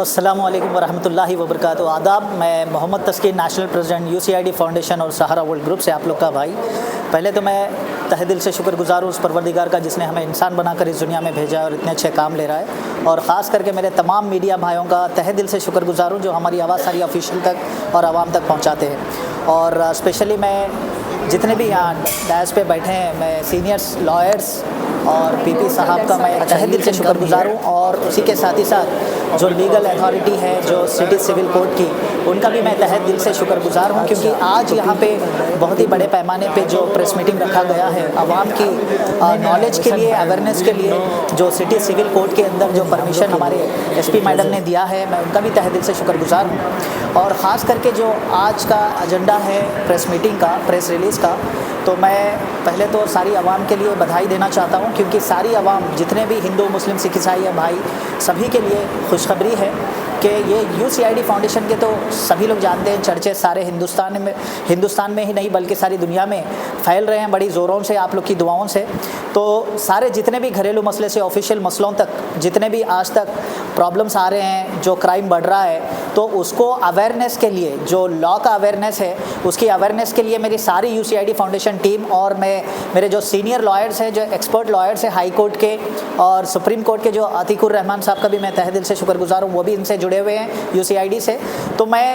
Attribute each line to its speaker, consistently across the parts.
Speaker 1: अस्सलामुअलैकुम वरहमतुल्लाहि वबरकातुहू। आदाब। मैं मोहम्मद तस्कीन, नेशनल प्रेसिडेंट UCID फाउंडेशन और सहारा वर्ल्ड ग्रुप से आप लोग का भाई। पहले तो मैं तहे दिल से शुक्रगुजार हूँ उस परवरदिगार का जिसने हमें इंसान बनाकर इस दुनिया में भेजा है और इतने अच्छे काम ले रहा है। और ख़ास करके मेरे तमाम मीडिया भाइयों का तहे दिल से शुक्रगुजार हूँ जो हमारी आवाज़ सारी ऑफिशियल तक और आवाम तक पहुँचाते हैं। और स्पेशली मैं जितने भी यहाँ डैश पे बैठे हैं, मैं सीनियर्स लॉयर्स और PP साहब का मैं तहे दिल से शुक्रगुजार हूँ। और उसी के साथ ही साथ जो लीगल अथॉरिटी है जो सिटी सिविल कोर्ट की, उनका भी मैं तहे दिल से शुक्रगुजार हूँ क्योंकि आज यहाँ पे बहुत ही बड़े पैमाने पे जो प्रेस मीटिंग रखा गया है आवाम की नॉलेज के लिए, अवेयरनेस के लिए, जो सिटी सिविल कोर्ट के अंदर जो परमिशन हमारे SP मैडम ने दिया है, मैं उनका भी तहे दिल से शुक्रगुजार हूँ। और ख़ास करके जो आज का एजेंडा है प्रेस मीटिंग का, प्रेस रिलीज़ का, तो मैं पहले तो सारी आवाम के लिए बधाई देना चाहता हूँ क्योंकि सारी आवाम, जितने भी हिंदू मुस्लिम सिख ईसाई है भाई, सभी के लिए खुशखबरी है कि ये UCID फाउंडेशन के तो सभी लोग जानते हैं, चर्चे सारे हिंदुस्तान में ही नहीं बल्कि सारी दुनिया में फैल रहे हैं बड़ी ज़ोरों से, आप लोग की दुआओं से। तो सारे जितने भी घरेलू मसले से ऑफिशियल मसलों तक, जितने भी आज तक प्रॉब्लम्स आ रहे हैं, जो क्राइम बढ़ रहा है, तो उसको अवेयरनेस के लिए, जो लॉ का अवेयरनेस है उसकी अवेयरनेस के लिए मेरी सारी UCID फाउंडेशन टीम और मेरे जो सीनियर लॉयर्स हैं, जो एक्सपर्ट लॉयर्स हैं हाई कोर्ट के और सुप्रीम कोर्ट के, जो अतीकुर रहमान साहब का भी मैं तहे दिल से शुक्रगुजार हूँ, वो भी इनसे जुड़े हुए हैं UCID से। तो मैं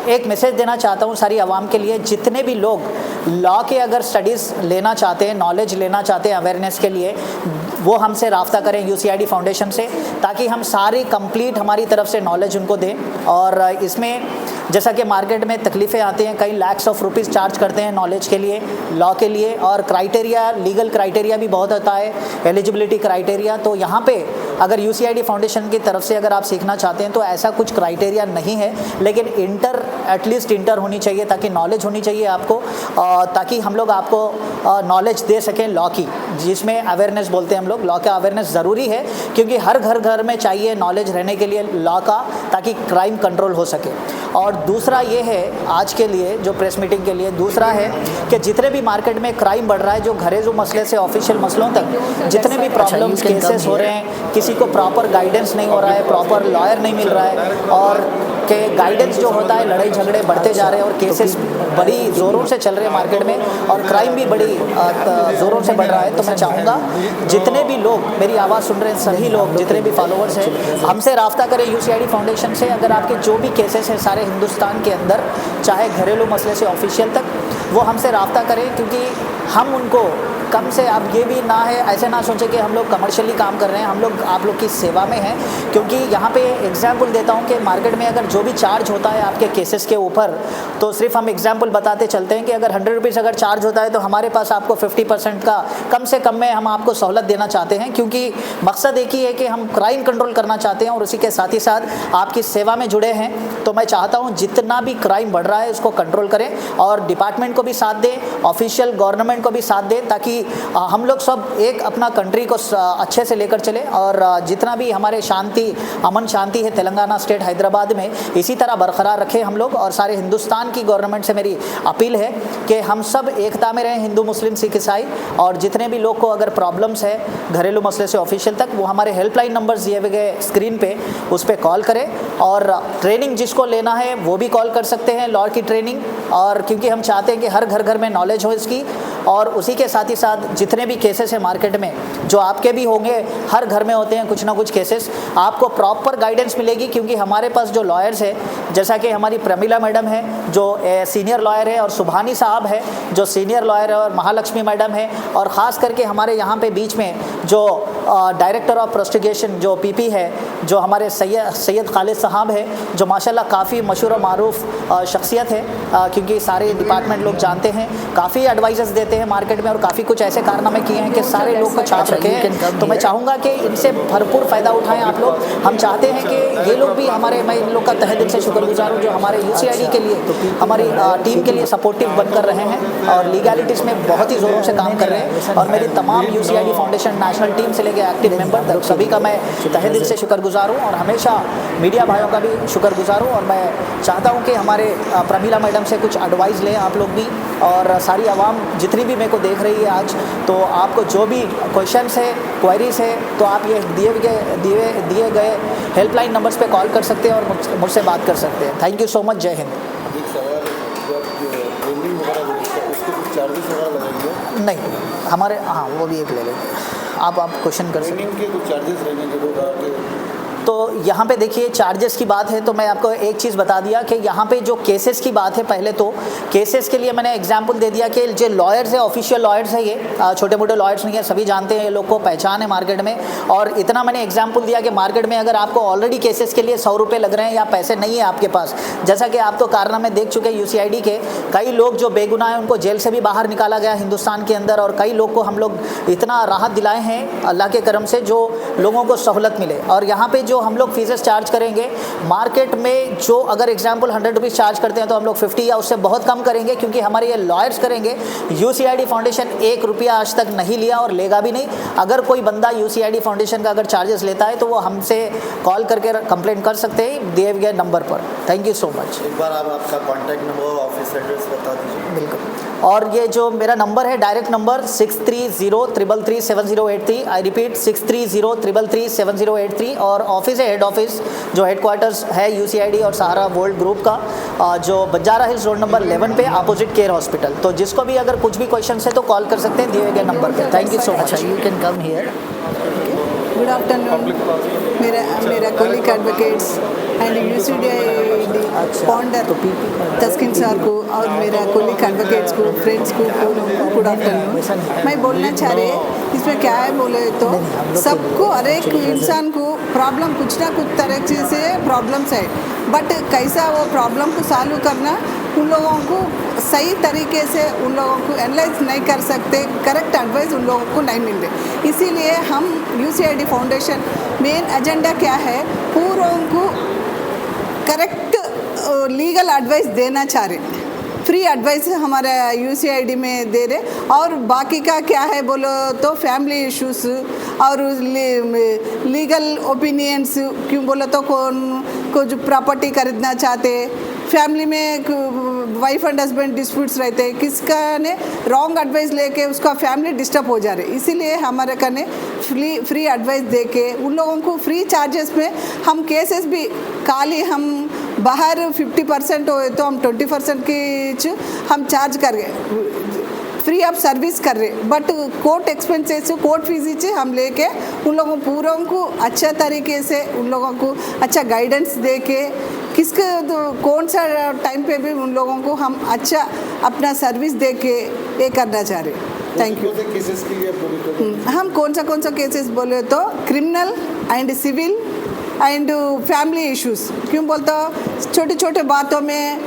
Speaker 1: एक मैसेज देना चाहता हूँ सारी आवाम के लिए, जितने भी लोग लॉ के अगर स्टडीज़ लेना चाहते हैं, नॉलेज लेना चाहते हैं अवेयरनेस के लिए, वो हमसे राब्ता करें UCID फाउंडेशन से, ताकि हम सारी कंप्लीट हमारी तरफ से नॉलेज उनको दें। और इसमें जैसा कि मार्केट में तकलीफ़ें आती हैं, कई लैक्स ऑफ रुपीज़ चार्ज करते हैं नॉलेज के लिए, लॉ के लिए, और क्राइटेरिया, लीगल क्राइटेरिया भी बहुत होता है, एलिजिबिलिटी क्राइटेरिया। तो यहाँ पे अगर UCID फाउंडेशन की तरफ से अगर आप सीखना चाहते हैं तो ऐसा कुछ क्राइटेरिया नहीं है, लेकिन एटलीस्ट इंटर होनी चाहिए, ताकि नॉलेज होनी चाहिए आपको, ताकि हम लोग आपको नॉलेज दे सकें लॉ की, जिसमें अवेयरनेस बोलते हैं हम लोग। लॉ का अवेयरनेस ज़रूरी है क्योंकि हर घर में चाहिए नॉलेज रहने के लिए लॉ का, ताकि क्राइम कंट्रोल हो सके। और दूसरा ये है आज के लिए जो प्रेस मीटिंग के लिए, दूसरा है कि जितने भी मार्केट में क्राइम बढ़ रहा है, जो घरेलू मसले से ऑफिशियल मसलों तक जितने भी प्रॉब्लम्स केसेस हो रहे हैं, किसी को प्रॉपर गाइडेंस नहीं हो रहा है, प्रॉपर लॉयर नहीं मिल रहा है, और के गाइडेंस जो होता है, लड़ाई झगड़े बढ़ते जा रहे हैं और केसेस बड़ी ज़ोरों से चल रहे हैं मार्केट में, और क्राइम भी बड़ी ज़ोरों से बढ़ रहा है। तो मैं चाहूँगा जितने भी लोग मेरी आवाज़ सुन रहे हैं, सभी लोग जितने भी फॉलोअर्स हैं, हमसे राब्ता करें UCID फाउंडेशन से। अगर आपके जो भी केसेस हैं सारे हिंदुस्तान के अंदर, चाहे घरेलू मसले से ऑफिशियल तक, वो हमसे राब्ता करें, क्योंकि हम उनको कम से, आप ये भी ना है, ऐसे ना सोचें कि हम लोग कमर्शियली काम कर रहे हैं, हम लोग आप लोग की सेवा में हैं। क्योंकि यहाँ पे एग्जांपल देता हूँ कि मार्केट में अगर जो भी चार्ज होता है आपके केसेस के ऊपर, तो सिर्फ हम एग्जांपल बताते चलते हैं कि अगर 100 रुपीज़ अगर चार्ज होता है तो हमारे पास आपको 50% का कम से कम में हम आपको सहूलत देना चाहते हैं, क्योंकि मकसद एक ही है कि हम क्राइम कंट्रोल करना चाहते हैं और उसी के साथ ही साथ आपकी सेवा में जुड़े हैं। तो मैं चाहता हूँ जितना भी क्राइम बढ़ रहा है उसको कंट्रोल करें और डिपार्टमेंट को भी साथ दें, ऑफिशियल गवर्नमेंट को भी साथ दें, ताकि हम लोग सब एक अपना कंट्री को अच्छे से लेकर चले। और जितना भी हमारे अमन शांति है तेलंगाना स्टेट हैदराबाद में, इसी तरह बरकरार रखें हम लोग। और सारे हिंदुस्तान की गवर्नमेंट से मेरी अपील है कि हम सब एकता में रहें, हिंदू मुस्लिम सिख ईसाई, और जितने भी लोग को अगर प्रॉब्लम्स है घरेलू मसले से ऑफिशियल तक, वो हमारे हेल्पलाइन नंबर्स दिए हुए गए स्क्रीन पे, उस पर कॉल करें। और ट्रेनिंग जिसको लेना है वो भी कॉल कर सकते हैं, लॉ की ट्रेनिंग, और क्योंकि हम चाहते हैं कि हर घर में नॉलेज हो इसकी। और उसी के साथ ही साथ जितने भी केसेस हैं मार्केट में, जो आपके भी होंगे, हर घर में होते हैं कुछ ना कुछ केसेस, आपको प्रॉपर गाइडेंस मिलेगी, क्योंकि हमारे पास जो लॉयर्स हैं, जैसा कि हमारी प्रमिला मैडम है जो सीनियर लॉयर है, और सुभानी साहब है जो सीनियर लॉयर है, और महालक्ष्मी मैडम है, और ख़ास करके हमारे यहाँ पे बीच में जो डायरेक्टर ऑफ प्रोस्टिगेशन जो PP है, जो हमारे सैयद खालिद साहब है, जो माशाल्लाह काफ़ी मशहूर और मारूफ शख्सियत है, क्योंकि सारे डिपार्टमेंट लोग जानते हैं, काफ़ी एडवाइजेस देते हैं मार्केट में, और काफ़ी कुछ ऐसे कारनामे किए हैं कि सारे लोग को छाप रखे हैं। तो मैं चाहूँगा कि इनसे भरपूर फ़ायदा उठाएं आप लोग। हम चाहते हैं कि ये लोग भी मैं इन लोग का तहे दिल से शुक्रगुजार हूँ जो हमारे UCID के लिए, हमारी टीम के लिए सपोर्टिव बनकर रहे हैं और लीगैलिटीज़ में बहुत ही ज़ोरों से काम कर रहे हैं। और मेरी तमाम UCID फाउंडेशन नेशनल टीम से लेकर एक्टिव मेंबर तक सभी का मैं तहे दिल से शुक्रगुजार हूँ, और हमेशा मीडिया भाइयों का भी शुक्रगुजार हूँ। और मैं चाहता हूँ कि हमारे प्रमिला मैडम से कुछ एडवाइस लें आप लोग भी, और सारी आवाम जितनी भी मेरे को देख रही है आज, तो आपको जो भी क्वेश्चंस है, क्वेरीज है, तो आप ये दिए गए हेल्पलाइन नंबर्स पे कॉल कर सकते हैं और मुझसे बात कर सकते हैं। Thank you so much. जय हिंद।
Speaker 2: एक सवाल, जब ट्रेनिंग वगैरह मिलेगा उसके कुछ चार्जेस वगैरह लगेंगे?
Speaker 1: नहीं, हमारे हाँ वो भी एक ले लेंगे। आप क्वेश्चन कर सकते हैं।
Speaker 2: ट्रेनिंग के कुछ चार्जेस रहेंगे जरूर?
Speaker 1: तो यहाँ पे देखिए चार्जेस की बात है तो मैं आपको एक चीज़ बता दिया कि यहाँ पे जो केसेस की बात है, पहले तो केसेस के लिए मैंने एग्जांपल दे दिया कि जो लॉयर्स है, ऑफिशियल लॉयर्स है, ये छोटे मोटे लॉयर्स नहीं है, सभी जानते हैं, ये लोग को पहचान है मार्केट में। और इतना मैंने एग्जाम्पल दिया कि मार्केट में अगर आपको ऑलरेडी केसेस के लिए 100 रुपये लग रहे हैं या पैसे नहीं है आपके पास, जैसा कि आप तो कारनामे देख चुके हैं UCID के, कई लोग जो बेगुनाह हैं उनको जेल से भी बाहर निकाला गया हिंदुस्तान के अंदर, और कई लोग को हम लोग इतना राहत दिलाए हैं अल्लाह के करम से, जो लोगों को सहूलत मिले। और यहाँ पे जो हम लोग फीसेस चार्ज करेंगे मार्केट में, जो अगर एग्जाम्पल 100 रुपीज़ चार्ज करते हैं तो हम लोग 50 या उससे बहुत कम करेंगे, क्योंकि हमारे ये लॉयर्स करेंगे। UCID फाउंडेशन 1 रुपया आज तक नहीं लिया और लेगा भी नहीं। अगर कोई बंदा UCID फाउंडेशन का अगर चार्जेस लेता है तो वो हमसे कॉल करके कंप्लेंट कर सकते हैं दिए गए नंबर पर। Thank you so much.
Speaker 2: एक बार आप आपका कॉन्टैक्ट नंबर और ऑफिस एड्रेस बता दीजिए।
Speaker 1: बिल्कुल। और ये जो मेरा नंबर है, डायरेक्ट नंबर 6303337083, आई रिपीट 6303337083, और ऑफिस है हेड ऑफिस, जो हेडक्वार्टर्स है UCID और सहारा वर्ल्ड ग्रुप का, जो बंजारा हिल्स रोड नंबर 11 पे अपोजिट केयर हॉस्पिटल। तो जिसको भी अगर कुछ भी क्वेश्चन है तो कॉल कर सकते हैं दिए गए नंबर पे। Thank you so much. You can come here.
Speaker 3: Good afternoon. मेरा colleague advocates and UCID founder Taskin sir को और मेरा कोलिक एडवोकेट्स को, फ्रेंड्स को गुड आफ्टरनून। मैं बोलना चाह रहे इसमें क्या है बोले तो, सबको हर एक इंसान को प्रॉब्लम कुछ ना कुछ तरह से प्रॉब्लम्स है, बट कैसा वो प्रॉब्लम को सॉल्व करना उन लोगों को सही तरीके से उन लोगों को एनालाइज नहीं कर सकते, करेक्ट एडवाइस उन लोगों को नहीं मिल रही। इसीलिए हम UCID फाउंडेशन मेन एजेंडा क्या है, पूरों को करेक्ट लीगल एडवाइस देना चाह रहे, फ्री एडवाइस हमारे UCID में दे रहे। और बाकी का क्या है बोलो तो फैमिली इश्यूज और लीगल ओपिनियंस, क्यों बोलो तो कौन कुछ प्रॉपर्टी खरीदना चाहते, फैमिली में वाइफ एंड हस्बैंड डिस्प्यूट्स रहते हैं, किसका ने रॉन्ग एडवाइस लेके उसका फैमिली डिस्टर्ब हो जा रहे, इसीलिए हमारे कने फ्री एडवाइस दे के उन लोगों को फ्री चार्जेस में हम केसेस भी खाली हम बाहर 50% हो तो हम 20% की हम चार्ज कर गए, फ्री ऑफ सर्विस कर रहे, but court expenses court fees हम लेके उन लोगों पूरों को अच्छा तरीके से उन लोगों को अच्छा गाइडेंस दे के किसके कौन सा टाइम पे भी उन लोगों को हम अच्छा अपना सर्विस दे के ये करना चाह रहे। Thank you.
Speaker 2: केसेस के लिए
Speaker 3: हम कौन सा केसेस बोले तो criminal and civil and family issues, क्यों बोलते हो छोटे छोटे बातों में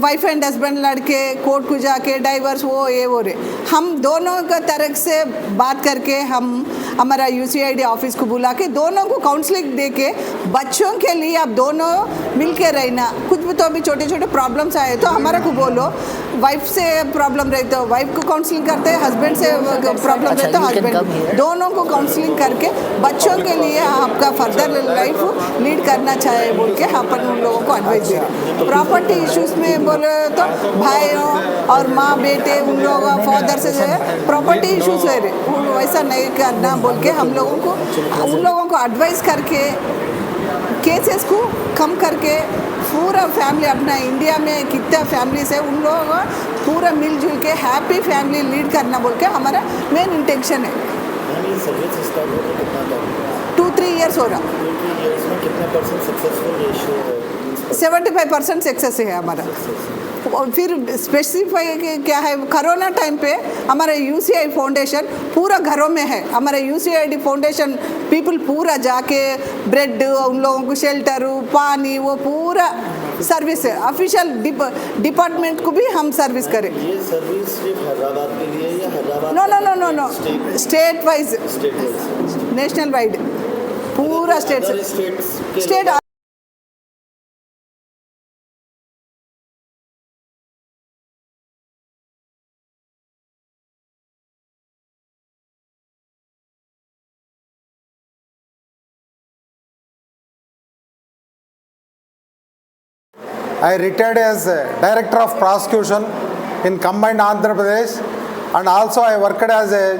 Speaker 3: वाइफ एंड हस्बैंड लड़के कोर्ट को जाके डाइवर्स वो ये हो रहे, हम दोनों का तरफ से बात करके हम हमारा UCID ऑफिस को बुला के दोनों को काउंसलिंग दे के बच्चों के लिए आप दोनों मिल के रहना, कुछ भी तो अभी छोटे छोटे प्रॉब्लम्स आए तो हमारा को बोलो, वाइफ से प्रॉब्लम रहे तो वाइफ को काउंसलिंग करते हैं, हस्बैंड से प्रॉब्लम रहे तो हस्बैंड, दोनों को काउंसलिंग करके बच्चों के लिए आपका फर्दर लाइफ लीड करना चाहे बोल के अपन उन लोगों को एडवाइस दे रहे। प्रॉपर्टी इश्यूज में बोले तो भाइयों और माँ बेटे उन लोगों फादर से प्रॉपर्टी इश्यूज है वैसा नहीं करना बोल के हम लोगों को उन लोगों को एडवाइस करके केसेस को कम करके पूरा फैमिली अपना इंडिया में कितना फैमिलीज है उन लोगों का पूरा मिलजुल के हैप्पी फैमिली लीड करना बोल के हमारा मेन इंटेंशन है। 2-3 इयर्स हो रहा, 75% सक्सेस है हमारा। और फिर स्पेसिफाई क्या है, कोरोना टाइम पे हमारा UCID फाउंडेशन पूरा घरों में है, हमारा UCID फाउंडेशन पीपल पूरा जाके ब्रेड उन लोगों को शेल्टर पानी वो पूरा सर्विस है, ऑफिशियल डिपार्टमेंट को भी हम सर्विस करें।
Speaker 2: ये सर्विस सिर्फ हैदराबाद के लिए या Hyderabad?
Speaker 3: No, state wise, national wide पूरा state
Speaker 4: I retired as Director of Prosecution in combined Andhra Pradesh, and also I worked as a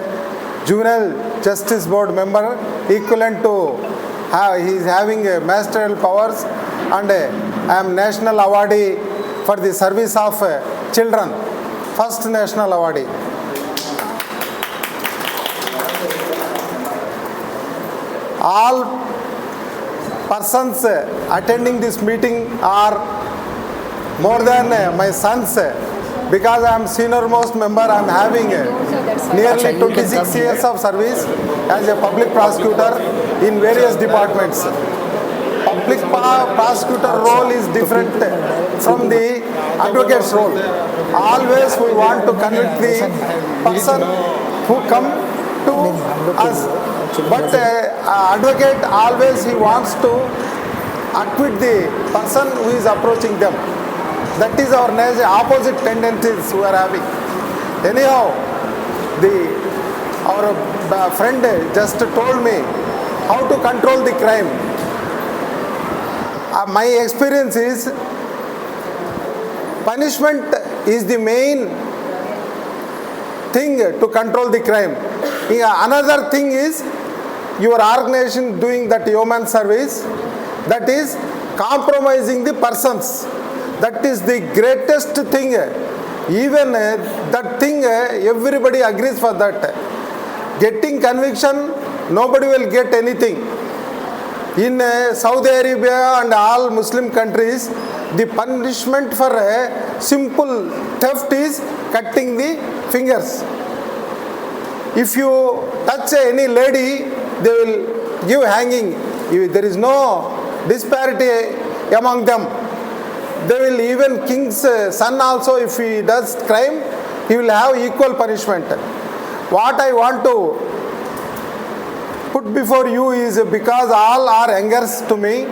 Speaker 4: Juvenile Justice Board member equivalent to he is having magisterial powers, and I am national awardee for the service of children, first national awardee. All persons attending this meeting are more than my sons, because I am senior most member. I am having nearly 26 years of service as a public prosecutor in various departments. Public prosecutor role is different from the advocate's role. Always we want to convict the person who come to us, but advocate always he wants to acquit the person who is approaching them. That is our opposite tendencies we are having. Anyhow, our friend just told me how to control the crime. My experience is punishment is the main thing to control the crime. Another thing is your organization doing that human service, that is compromising the persons. That is the greatest thing. Even that thing, everybody agrees for that. Getting conviction, nobody will get anything. In Saudi Arabia and all Muslim countries, the punishment for a simple theft is cutting the fingers. If you touch any lady, they will give hanging. There is no disparity among them. They will, even king's son also, if he does crime, he will have equal punishment. What I want to put before you is, because all are youngers to me,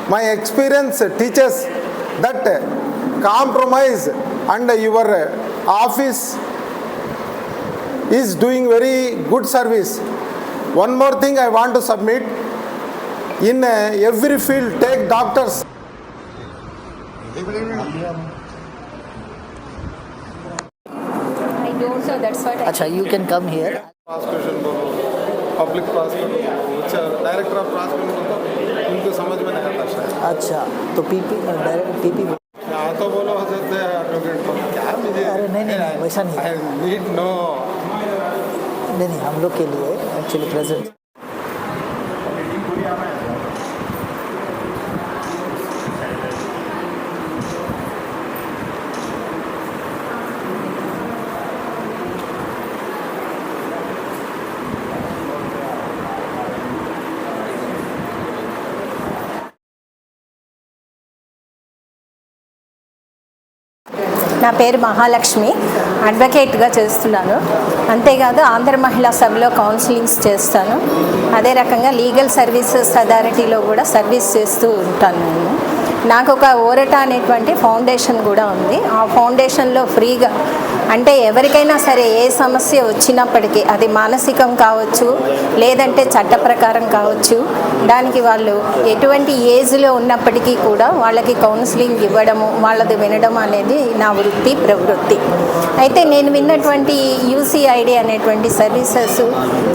Speaker 4: my experience teaches that compromise and your office is doing very good service. One more thing I want to submit. In every field, take doctors.
Speaker 5: I don't, so that's what I
Speaker 1: अच्छा, you can come here.
Speaker 2: prosecution को public prosecutor director of prosecution को उनको समझ में नहीं आता शायद.
Speaker 1: अच्छा, तो पीपी डायरेक्ट पीपी
Speaker 2: हाँ तो बोलो हो सकते हैं एडवोकेट को क्या मुझे.
Speaker 1: अरे नहीं, वैसा नहीं.
Speaker 2: I need no.
Speaker 1: नहीं, हम लोग के लिए एक्चुअली प्रेजेंट.
Speaker 5: నా పేరు మహాలక్ష్మి, అడ్వకేట్గా చేస్తున్నాను. అంతేకాదు ఆంధ్ర మహిళా సభలో కౌన్సిలింగ్స్ చేస్తాను. అదే రకంగా లీగల్ సర్వీసెస్ అథారిటీలో కూడా సర్వీస్ చేస్తూ ఉంటాను. నేను నాకు ఒక ఓరట అనేటువంటి ఫౌండేషన్ కూడా ఉంది. ఆ ఫౌండేషన్లో ఫ్రీగా, అంటే ఎవరికైనా సరే ఏ సమస్య వచ్చినప్పటికీ, అది మానసికం కావచ్చు, లేదంటే చట్ట ప్రకారం కావచ్చు, దానికి వాళ్ళు ఎటువంటి ఏజ్లో ఉన్నప్పటికీ కూడా వాళ్ళకి కౌన్సిలింగ్ ఇవ్వడము, వాళ్ళది వినడం అనేది నా వృత్తి, ప్రవృత్తి. అయితే నేను విన్నటువంటి యూసీఐడి అనేటువంటి సర్వీసెస్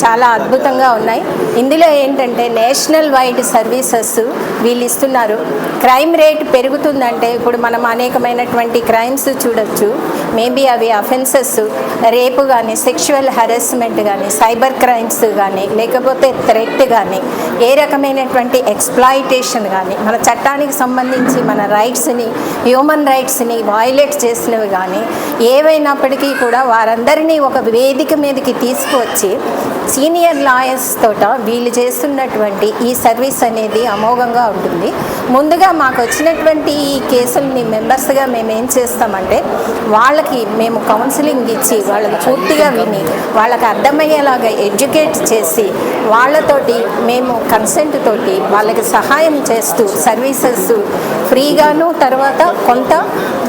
Speaker 5: చాలా అద్భుతంగా ఉన్నాయి. ఇందులో ఏంటంటే నేషనల్ వైడ్ సర్వీసెస్ వీళ్ళు ఇస్తున్నారు. క్రైమ్ రేట్ పెరుగుతుందంటే ఇప్పుడు మనం అనేకమైనటువంటి క్రైమ్స్ చూడొచ్చు. మేబీ అవి అఫెన్సెస్, రేపు కానీ, సెక్షువల్ హెరాస్మెంట్ కానీ, సైబర్ క్రైమ్స్ కానీ, లేకపోతే థ్రెట్ కానీ, ఏ రకమైనటువంటి ఎక్స్ప్లాయిటేషన్ కానీ, మన చట్టానికి సంబంధించి మన రైట్స్ని, హ్యూమన్ రైట్స్ని వయలేట్ చేసినవి కానీ ఏవైనప్పటికీ కూడా వారందరినీ ఒక వేదిక మీదకి తీసుకువచ్చి సీనియర్ లాయర్స్ తోట వీళ్ళు చేస్తున్నటువంటి ఈ సర్వీస్ అనేది అమోఘంగా ఉంటుంది. ముందుగా మాకు వచ్చినటువంటి ఈ కేసుల్ని మెంబర్స్గా మేము ఏం చేస్తామంటే, వాళ్ళకి మేము కౌన్సిలింగ్ ఇచ్చి వాళ్ళకి పూర్తిగా విని వాళ్ళకి అర్థమయ్యేలాగా ఎడ్యుకేట్ చేసి వాళ్ళతోటి మేము కన్సెంట్ తోటి వాళ్ళకి సహాయం చేస్తూ సర్వీసెస్ ఫ్రీగాను, తర్వాత కొంత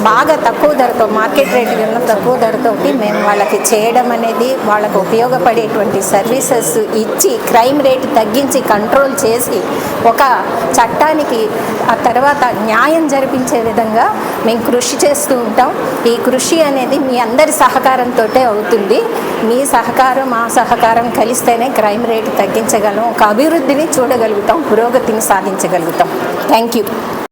Speaker 5: బాగా తక్కువ ధరతో, మార్కెట్ రేట్ కన్నా తక్కువ ధరతోటి మేము వాళ్ళకి చేయడం అనేది, వాళ్ళకు ఉపయోగపడేటువంటి సర్వీసెస్ ఇచ్చి క్రైమ్ రేట్ తగ్గించి కంట్రోల్ చేసి ఒక చట్టానికి, ఆ తర్వాత న్యాయం జరిపించే విధంగా మేము కృషి చేస్తూ ఉంటాం. ఈ కృషి అనేది మీ అందరి సహకారంతో అవుతుంది. మీ సహకారం మా సహకారం కలిస్తేనే క్రైమ్ రేటు తగ్గించగలం, ఒక అభివృద్ధిని చూడగలుగుతాం, పురోగతిని సాధించగలుగుతాం. Thank you.